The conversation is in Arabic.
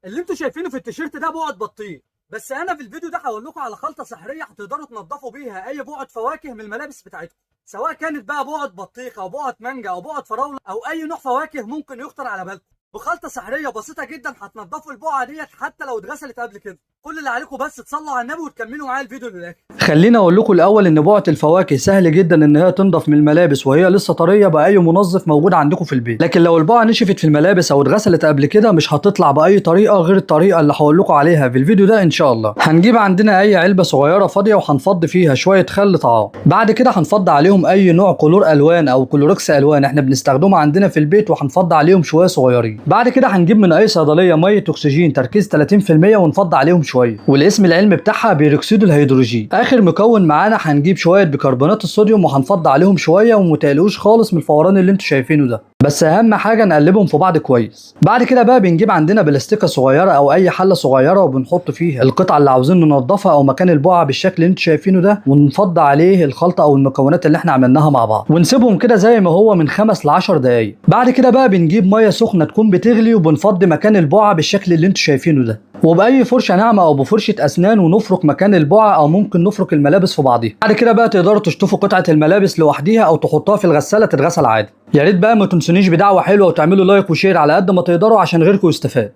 اللي انتوا شايفينه في التيشيرت ده بعد بطيخ. بس انا في الفيديو ده هقول لكم على خلطه سحريه هتقدروا تنضفوا بيها اي بعد فواكه من الملابس بتاعتكم، سواء كانت بقى بعد بطيخ او بعد مانجا او بعد فراوله او اي نوع فواكه ممكن يخطر على بالكم. بخلطه سحريه بسيطه جدا هتنضفوا البقعه ديت حتى لو اتغسلت قبل كده. كل اللي عليكم بس تصلوا على النبي وتكملوا معايا الفيديو للاخر. خليني اقول لكم الاول ان بقعه الفواكه سهل جدا ان هي تنضف من الملابس وهي لسه طريه باي منظف موجود عندكم في البيت، لكن لو البقعه نشفت في الملابس او اتغسلت قبل كده مش هتطلع باي طريقه غير الطريقه اللي هقول لكم عليها في الفيديو ده ان شاء الله. هنجيب عندنا اي علبه صغيره فاضيه وهنفضي فيها شويه خل طعام، بعد كده هنفضي عليهم اي نوع كلور الوان او كلوركس الوان احنا بنستخدمه عندنا في البيت وهنفضي عليهم شويه صغيرين. بعد كده هنجيب من اي صيدليه ميه اكسجين تركيز 30% ونفضي عليهم شويه، والاسم العلمي بتاعها بيروكسيد الهيدروجين. اخر مكون معانا هنجيب شويه بيكربونات الصوديوم وهنفضي عليهم شويه، ومتقلقوش خالص من الفوران اللي انتوا شايفينه ده، بس اهم حاجه نقلبهم في بعض كويس. بعد كده بقى بنجيب عندنا بلاستيكه صغيره او اي حله صغيره وبنحط فيها القطعه اللي عاوزين ننضفها او مكان البقعه بالشكل اللي انتوا شايفينه ده، ونفضي عليه الخلطه او المكونات اللي احنا عملناها مع بعض ونسيبهم كده زي ما هو من 5 ل 10 دقائق. بعد كده بقى بنجيب ميه سخنه تكون بتغلي وبنفضي مكان البقعه بالشكل اللي انتوا شايفينه ده، وباي فرشه ناعمه او بفرشه اسنان ونفرك مكان البقعه او ممكن نفرك الملابس في بعضيها. بعد كده بقى تقدروا تشطفوا قطعه الملابس لوحديها او تحطوها في الغساله تتغسل عادي. يا ريت بقى ما تنسونيش بدعوه حلوه وتعملوا لايك وشير على قد ما تقدروا عشان غيركم يستفاد.